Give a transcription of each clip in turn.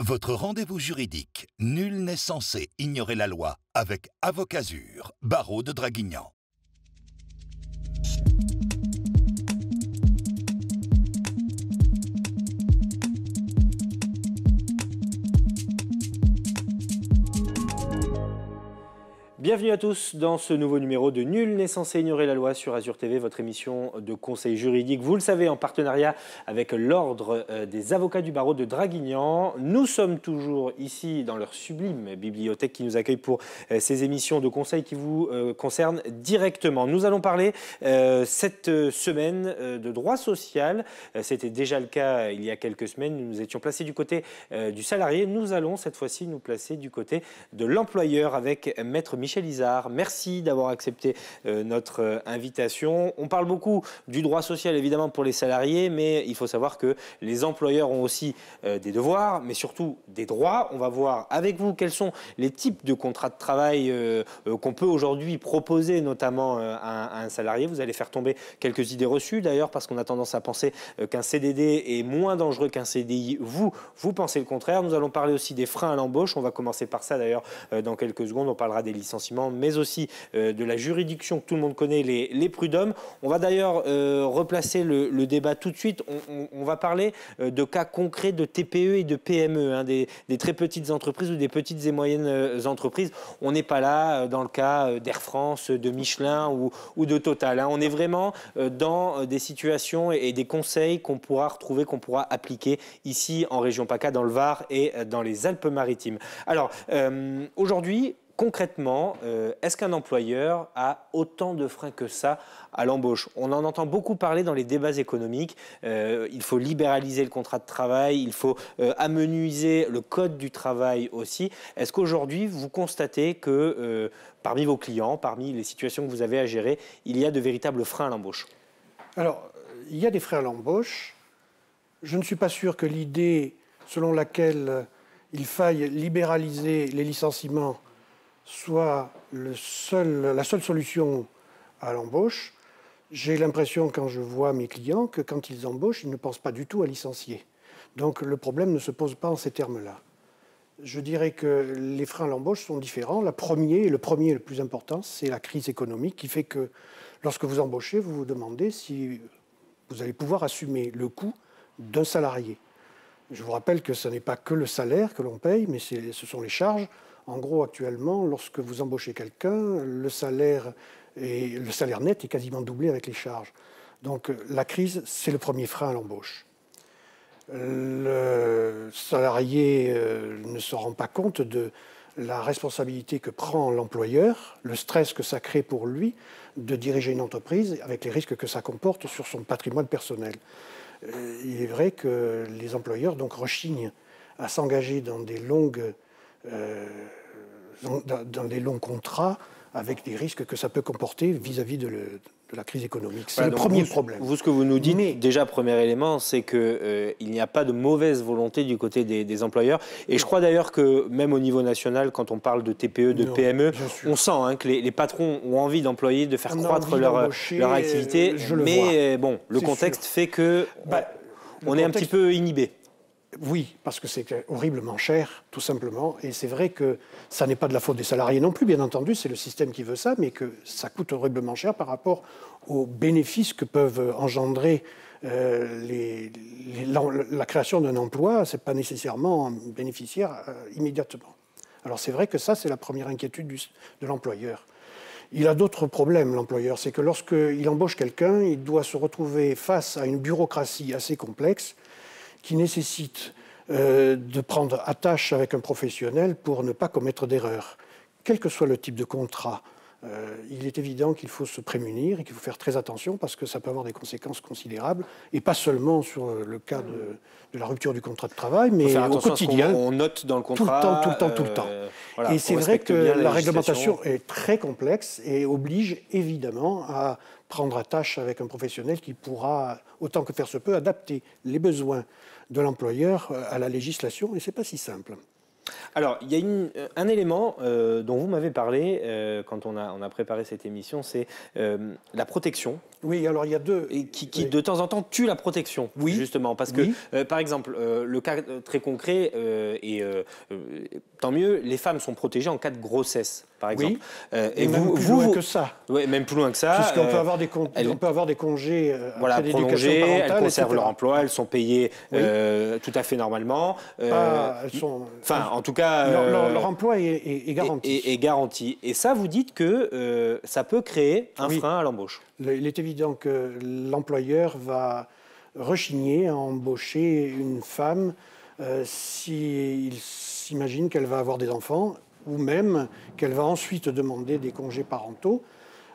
Votre rendez-vous juridique. Nul n'est censé ignorer la loi avec Avocasur, barreau de Draguignan. Bienvenue à tous dans ce nouveau numéro de Nul n'est censé ignorer la loi sur Azur TV, votre émission de conseil juridique. Vous le savez, en partenariat avec l'Ordre des avocats du barreau de Draguignan. Nous sommes toujours ici dans leur sublime bibliothèque qui nous accueille pour ces émissions de conseil qui vous concernent directement. Nous allons parler cette semaine de droit social. C'était déjà le cas il y a quelques semaines. Nous nous étions placés du côté du salarié. Nous allons cette fois-ci nous placer du côté de l'employeur avec Maître Michel Izard. Merci d'avoir accepté notre invitation. On parle beaucoup du droit social évidemment pour les salariés, mais il faut savoir que les employeurs ont aussi des devoirs, mais surtout des droits. On va voir avec vous quels sont les types de contrats de travail qu'on peut aujourd'hui proposer, notamment à un salarié. Vous allez faire tomber quelques idées reçues d'ailleurs, parce qu'on a tendance à penser qu'un CDD est moins dangereux qu'un CDI. Vous pensez le contraire. Nous allons parler aussi des freins à l'embauche. On va commencer par ça d'ailleurs dans quelques secondes. On parlera des licenciements, mais aussi de la juridiction que tout le monde connaît, les prud'hommes. On va d'ailleurs replacer le débat tout de suite. On va parler de cas concrets de TPE et de PME, hein, des très petites entreprises ou des petites et moyennes entreprises. On n'est pas là dans le cas d'Air France, de Michelin ou de Total, hein. On est vraiment dans des situations et des conseils qu'on pourra retrouver, qu'on pourra appliquer ici en région PACA, dans le Var et dans les Alpes-Maritimes. Alors, aujourd'hui, concrètement, est-ce qu'un employeur a autant de freins que ça à l'embauche? On en entend beaucoup parler dans les débats économiques. Il faut libéraliser le contrat de travail, il faut amenuiser le code du travail aussi. Est-ce qu'aujourd'hui, vous constatez que parmi vos clients, parmi les situations que vous avez à gérer, il y a de véritables freins à l'embauche? Alors, il y a des freins à l'embauche. Je ne suis pas sûr que l'idée selon laquelle il faille libéraliser les licenciements soit la seule solution à l'embauche. J'ai l'impression, quand je vois mes clients, que quand ils embauchent, ils ne pensent pas du tout à licencier. Donc le problème ne se pose pas en ces termes-là. Je dirais que les freins à l'embauche sont différents. Le premier et le plus important, c'est la crise économique qui fait que lorsque vous embauchez, vous vous demandez si vous allez pouvoir assumer le coût d'un salarié. Je vous rappelle que ce n'est pas que le salaire que l'on paye, mais ce sont les charges. En gros, actuellement, lorsque vous embauchez quelqu'un, le salaire net est quasiment doublé avec les charges. Donc la crise, c'est le premier frein à l'embauche. Le salarié ne se rend pas compte de la responsabilité que prend l'employeur, le stress que ça crée pour lui de diriger une entreprise avec les risques que ça comporte sur son patrimoine personnel. Il est vrai que les employeurs donc rechignent à s'engager dans des longs contrats avec des risques que ça peut comporter vis-à-vis de la crise économique. C'est le premier problème. Vous, ce que vous nous dites, déjà, premier élément, c'est qu'il n'y a pas de mauvaise volonté du côté des employeurs. Et je crois d'ailleurs que même au niveau national, quand on parle de TPE, de PME, on sent que les patrons ont envie d'employer, de faire croître leur activité. Mais bon, le contexte fait que on est un petit peu inhibé. Oui, parce que c'est horriblement cher, tout simplement. Et c'est vrai que ça n'est pas de la faute des salariés non plus, bien entendu, c'est le système qui veut ça, mais que ça coûte horriblement cher par rapport aux bénéfices que peuvent engendrer la création d'un emploi. Ce n'est pas nécessairement bénéficiaire immédiatement. Alors c'est vrai que ça, c'est la première inquiétude de l'employeur. Il a d'autres problèmes, l'employeur. C'est que lorsqu'il embauche quelqu'un, il doit se retrouver face à une bureaucratie assez complexe qui nécessite de prendre attache avec un professionnel pour ne pas commettre d'erreurs. Quel que soit le type de contrat, il est évident qu'il faut se prémunir et qu'il faut faire très attention parce que ça peut avoir des conséquences considérables, et pas seulement sur le cas de la rupture du contrat de travail, mais au quotidien. On note dans le contrat. Tout le temps. Voilà, et c'est vrai que la réglementation est très complexe et oblige évidemment à prendre attache avec un professionnel qui pourra, autant que faire se peut, adapter les besoins de l'employeur à la législation, et ce n'est pas si simple. Alors, il y a un élément dont vous m'avez parlé quand on a préparé cette émission, c'est la protection. Oui, alors il y a deux... Et qui de temps en temps tue la protection, oui. Justement. Parce que, par exemple, le cas très concret, tant mieux, les femmes sont protégées en cas de grossesse, par exemple. Oui, et même plus loin que ça. Oui, même plus loin que ça. Puisqu'on peut avoir des congés prolongés, elles conservent leur emploi, elles sont payées tout à fait normalement. En tout cas... leur emploi est garanti. Est garanti. Et ça, vous dites que ça peut créer un frein à l'embauche. Il est évident que l'employeur va rechigner à embaucher une femme s'il s'imagine qu'elle va avoir des enfants ou même qu'elle va ensuite demander des congés parentaux.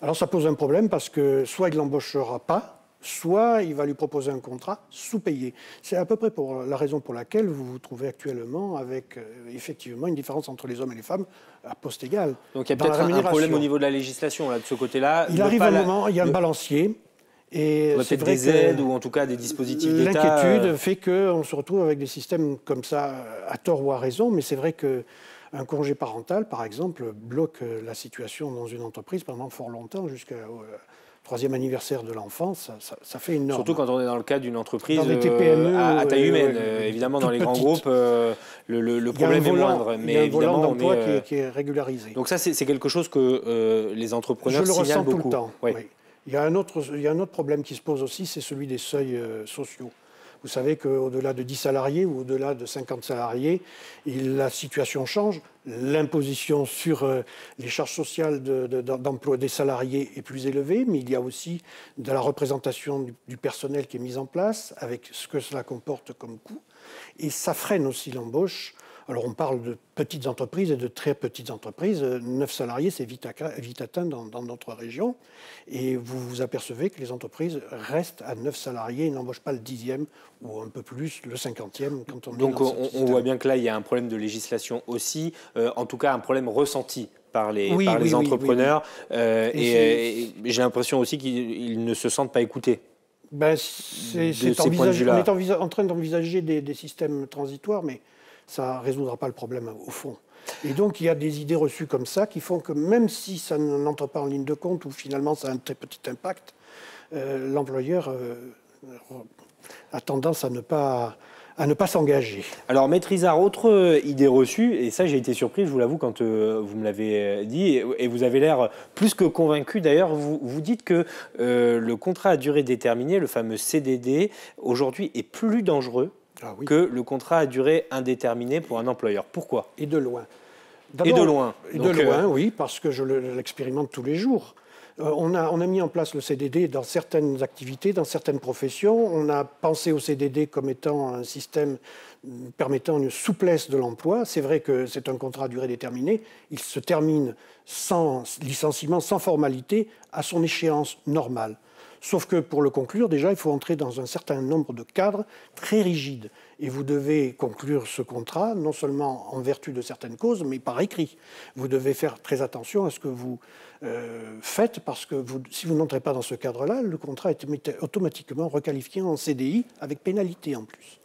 Alors ça pose un problème parce que soit il ne l'embauchera pas, soit il va lui proposer un contrat sous-payé. C'est à peu près pour la raison pour laquelle vous vous trouvez actuellement avec effectivement une différence entre les hommes et les femmes à poste égal. Donc il y a peut-être un problème au niveau de la législation là, de ce côté-là. Il arrive un moment, il y a un balancier. Et c'est peut-être des aides ou en tout cas des dispositifs d'État. L'inquiétude fait qu'on se retrouve avec des systèmes comme ça, à tort ou à raison, mais c'est vrai qu'un congé parental, par exemple, bloque la situation dans une entreprise pendant fort longtemps, jusqu'au troisième anniversaire de l'enfant, ça fait énorme. Surtout quand on est dans le cadre d'une entreprise dans les TPME, à taille humaine. Évidemment, dans les grands groupes, le problème est moindre. Mais il y a un volant d'emploi qui est régularisé. Donc ça, c'est quelque chose que les entrepreneurs signalent beaucoup. Je le ressens tout le temps, oui. Il y a un autre problème qui se pose aussi, c'est celui des seuils sociaux. Vous savez qu'au-delà de 10 salariés ou au-delà de 50 salariés, la situation change. L'imposition sur les charges sociales d'emploi des salariés est plus élevée, mais il y a aussi de la représentation du personnel qui est mise en place, avec ce que cela comporte comme coût. Et ça freine aussi l'embauche. Alors on parle de petites entreprises et de très petites entreprises. 9 salariés, c'est vite atteint dans notre région. Et vous vous apercevez que les entreprises restent à 9 salariés et n'embauchent pas le 10e ou un peu plus, le 50e. Quand on Donc on voit bien que là, il y a un problème de législation aussi, en tout cas un problème ressenti par les entrepreneurs. Et j'ai l'impression aussi qu'ils ne se sentent pas écoutés. On est en train d'envisager des systèmes transitoires, mais ça ne résoudra pas le problème au fond. Et donc, il y a des idées reçues comme ça qui font que même si ça n'entre pas en ligne de compte ou finalement ça a un très petit impact, l'employeur a tendance à ne pas s'engager. Alors, Maître Izard, autre idée reçue, et ça j'ai été surpris, je vous l'avoue, quand vous me l'avez dit, et vous avez l'air plus que convaincu d'ailleurs, vous dites que le contrat à durée déterminée, le fameux CDD, aujourd'hui est plus dangereux que le contrat à durée indéterminée pour un employeur. Pourquoi ? Et de loin. Et de loin. Oui, parce que je l'expérimente tous les jours. On a mis en place le CDD dans certaines activités, dans certaines professions. On a pensé au CDD comme étant un système permettant une souplesse de l'emploi. C'est vrai que c'est un contrat à durée déterminée. Il se termine sans licenciement, sans formalité, à son échéance normale. Sauf que pour le conclure, déjà, il faut entrer dans un certain nombre de cadres très rigides. Et vous devez conclure ce contrat, non seulement en vertu de certaines causes, mais par écrit. Vous devez faire très attention à ce que vous faites, parce que si vous n'entrez pas dans ce cadre-là, le contrat est automatiquement requalifié en CDI, avec pénalité en plus.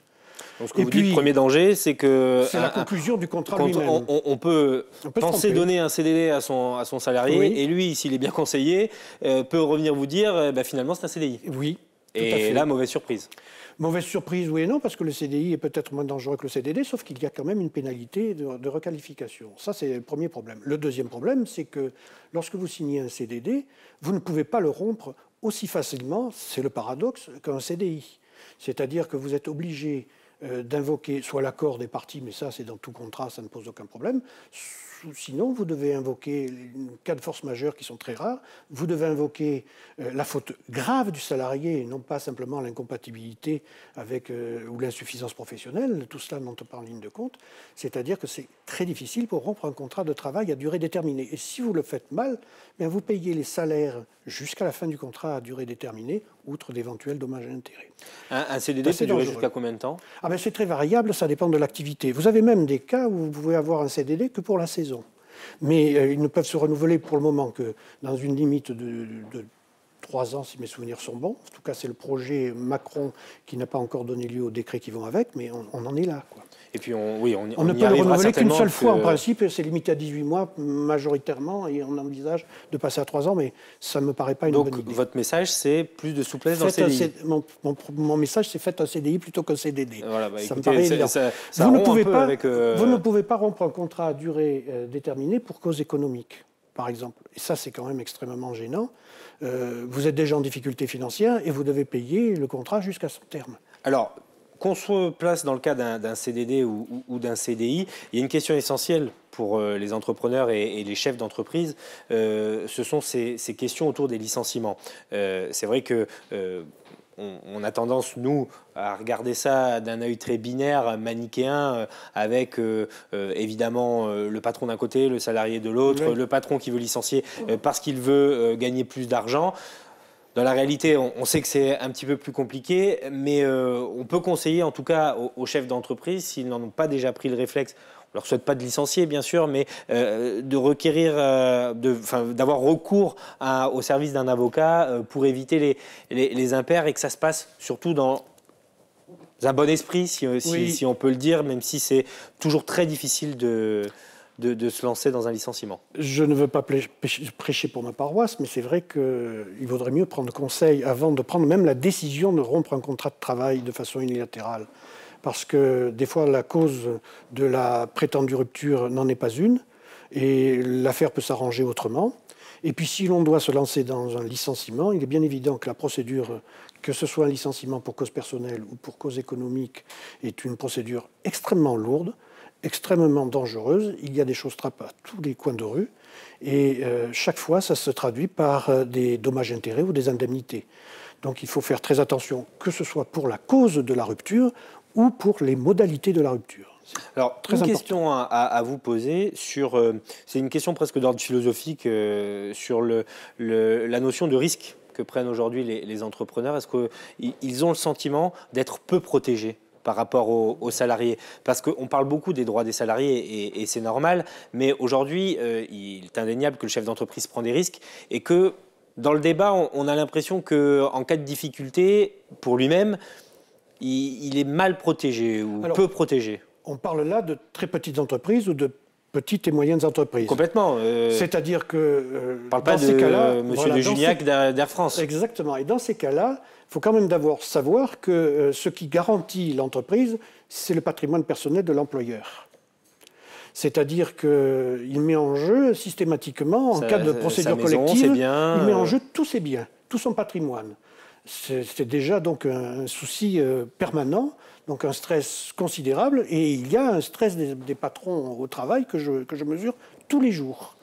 Donc, ce que vous dites, le premier danger, c'est que... C'est la conclusion du contrat lui-même. On peut penser donner un CDD à son salarié, et lui, s'il est bien conseillé, peut revenir vous dire, finalement, c'est un CDI. Oui, tout à et fait. là, mauvaise surprise. Mauvaise surprise, oui et non, parce que le CDI est peut-être moins dangereux que le CDD, sauf qu'il y a quand même une pénalité de requalification. Ça, c'est le premier problème. Le deuxième problème, c'est que lorsque vous signez un CDD, vous ne pouvez pas le rompre aussi facilement, c'est le paradoxe, qu'un CDI. C'est-à-dire que vous êtes obligé d'invoquer soit l'accord des parties, mais ça c'est dans tout contrat, ça ne pose aucun problème. Sinon, vous devez invoquer les cas de force majeure qui sont très rares. Vous devez invoquer la faute grave du salarié et non pas simplement l'incompatibilité avec ou l'insuffisance professionnelle. Tout cela n'entre pas en ligne de compte. C'est-à-dire que c'est très difficile pour rompre un contrat de travail à durée déterminée. Et si vous le faites mal, bien vous payez les salaires jusqu'à la fin du contrat à durée déterminée, outre d'éventuels dommages et intérêts. Un CDD peut durer jusqu'à combien de temps ? C'est très variable, ça dépend de l'activité. Vous avez même des cas où vous pouvez avoir un CDD que pour la saison. Mais ils ne peuvent se renouveler pour le moment que dans une limite de 3 ans, si mes souvenirs sont bons. En tout cas, c'est le projet Macron qui n'a pas encore donné lieu aux décrets qui vont avec, mais on en est là, quoi. Et puis, on ne peut le renouveler qu'une seule fois, en principe. C'est limité à 18 mois, majoritairement, et on envisage de passer à 3 ans, mais ça ne me paraît pas une bonne idée. Donc, votre message, c'est plus de souplesse dans le CDI. Mon message, c'est faites un CDI plutôt qu'un CDD. Voilà, ça me paraît évident. Vous ne pouvez pas rompre un contrat à durée déterminée pour cause économique, par exemple. Et ça, c'est quand même extrêmement gênant. Vous êtes déjà en difficulté financière et vous devez payer le contrat jusqu'à son terme. Alors, qu'on se place dans le cas d'un CDD ou d'un CDI, il y a une question essentielle pour les entrepreneurs et les chefs d'entreprise, ce sont ces questions autour des licenciements. C'est vrai que on a tendance, nous, à regarder ça d'un œil très binaire, manichéen, avec évidemment le patron d'un côté, le salarié de l'autre, oui. Le patron qui veut licencier parce qu'il veut gagner plus d'argent. Dans la réalité, on sait que c'est un petit peu plus compliqué, mais on peut conseiller en tout cas aux chefs d'entreprise, s'ils n'en ont pas déjà pris le réflexe, on ne leur souhaite pas de licencier bien sûr, mais de requérir, d'avoir recours au service d'un avocat pour éviter les impairs et que ça se passe surtout dans un bon esprit, si on peut le dire, même si c'est toujours très difficile de se lancer dans un licenciement. Je ne veux pas prêcher pour ma paroisse, mais c'est vrai qu'il vaudrait mieux prendre conseil avant de prendre même la décision de rompre un contrat de travail de façon unilatérale. Parce que des fois, la cause de la prétendue rupture n'en est pas une, et l'affaire peut s'arranger autrement. Et puis si l'on doit se lancer dans un licenciement, il est bien évident que la procédure, que ce soit un licenciement pour cause personnelle ou pour cause économique, est une procédure extrêmement lourde, extrêmement dangereuse. Il y a des choses trappes à tous les coins de rue et chaque fois ça se traduit par des dommages-intérêts ou des indemnités. Donc il faut faire très attention, que ce soit pour la cause de la rupture ou pour les modalités de la rupture. Alors, une question à vous poser sur, c'est une question presque d'ordre philosophique sur la notion de risque que prennent aujourd'hui les entrepreneurs. Est-ce qu'ils ont le sentiment d'être peu protégés par rapport aux salariés? Parce qu'on parle beaucoup des droits des salariés et c'est normal, mais aujourd'hui, il est indéniable que le chef d'entreprise prend des risques et que dans le débat, on a l'impression qu'en cas de difficulté, pour lui-même, il est mal protégé ou peu protégé. On parle là de très petites entreprises ou de petites et moyennes entreprises. Complètement. C'est-à-dire que on ne parle pas de Monsieur de Gignac d'Air France. Exactement. Et dans ces cas-là, il faut quand même d'abord savoir que ce qui garantit l'entreprise, c'est le patrimoine personnel de l'employeur. C'est-à-dire qu'il met en jeu systématiquement, en cas de procédure collective, il met en jeu tous ses biens, tout son patrimoine. C'est déjà donc un souci permanent, donc un stress considérable, et il y a un stress des patrons au travail que je mesure tous les jours,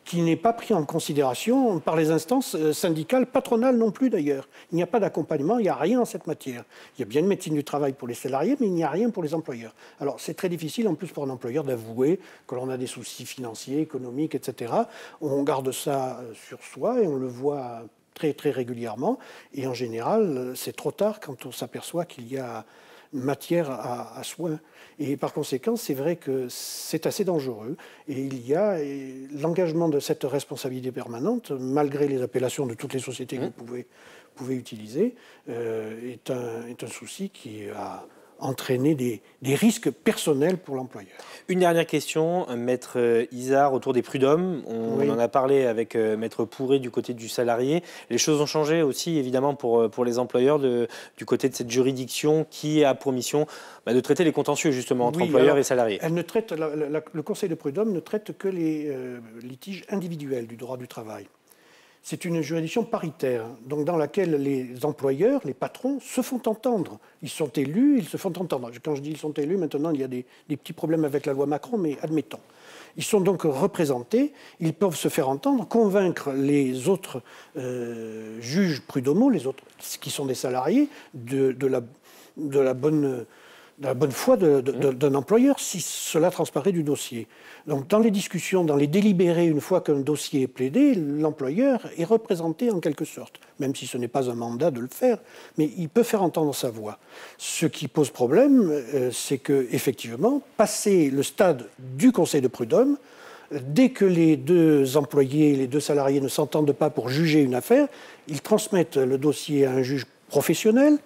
qui n'est pas pris en considération par les instances syndicales, patronales non plus d'ailleurs. Il n'y a pas d'accompagnement, il n'y a rien en cette matière. Il y a bien une médecine du travail pour les salariés, mais il n'y a rien pour les employeurs. Alors c'est très difficile en plus pour un employeur d'avouer que l'on a des soucis financiers, économiques, etc. On garde ça sur soi et on le voit très, très régulièrement. Et en général, c'est trop tard quand on s'aperçoit qu'il y a matière à soin. Et par conséquent, c'est vrai que c'est assez dangereux. Et il y a l'engagement de cette responsabilité permanente, malgré les appellations de toutes les sociétés que vous pouvez utiliser, est un souci qui a entraîné des risques personnels pour l'employeur. Une dernière question, Maître Izard, autour des prud'hommes. On en a parlé avec Maître Pourré du côté du salarié. Les choses ont changé aussi, évidemment, pour les employeurs du côté de cette juridiction qui a pour mission de traiter les contentieux, justement, entre employeurs et salariés. Elle ne traite, le Conseil de prud'hommes ne traite que les litiges individuels du droit du travail. C'est une juridiction paritaire, donc dans laquelle les employeurs, les patrons, se font entendre. Ils sont élus, ils se font entendre. Quand je dis ils sont élus, maintenant il y a des petits problèmes avec la loi Macron, mais admettons. Ils sont donc représentés, ils peuvent se faire entendre, convaincre les autres juges prud'homaux, les autres qui sont des salariés, de la bonne foi d'un employeur, si cela transparaît du dossier. Donc dans les discussions, dans les délibérés, une fois qu'un dossier est plaidé, l'employeur est représenté en quelque sorte, même si ce n'est pas un mandat de le faire, mais il peut faire entendre sa voix. Ce qui pose problème, c'est qu'effectivement, passé le stade du Conseil de prud'homme, dès que les deux employés, les deux salariés ne s'entendent pas pour juger une affaire, ils transmettent le dossier à un juge professionnel.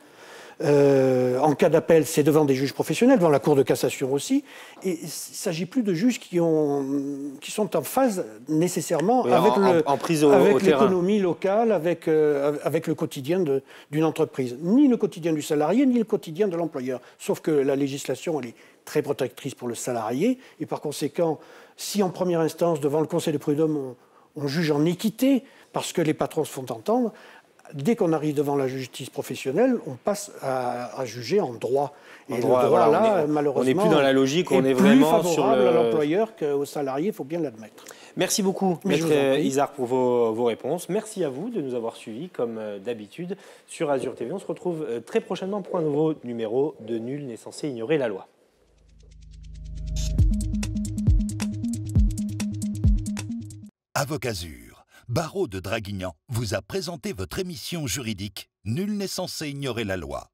En cas d'appel, c'est devant des juges professionnels, devant la Cour de cassation aussi. Et il ne s'agit plus de juges qui sont en phase nécessairement avec l'économie locale, avec le quotidien d'une entreprise. Ni le quotidien du salarié, ni le quotidien de l'employeur. Sauf que la législation, elle est très protectrice pour le salarié. Et par conséquent, si en première instance, devant le Conseil de prud'homme, on juge en équité, parce que les patrons se font entendre, dès qu'on arrive devant la justice professionnelle, on passe à juger en droit. Et le droit, voilà, là, malheureusement, on n'est plus dans la logique, on est vraiment plus favorable à l'employeur qu'au salarié, il faut bien l'admettre. Merci beaucoup, Maître Izard, pour vos réponses. Merci à vous de nous avoir suivis, comme d'habitude, sur Azur TV. On se retrouve très prochainement pour un nouveau numéro de Nul n'est censé ignorer la loi. Avocazur, barreau de Draguignan, vous a présenté votre émission juridique Nul n'est censé ignorer la loi.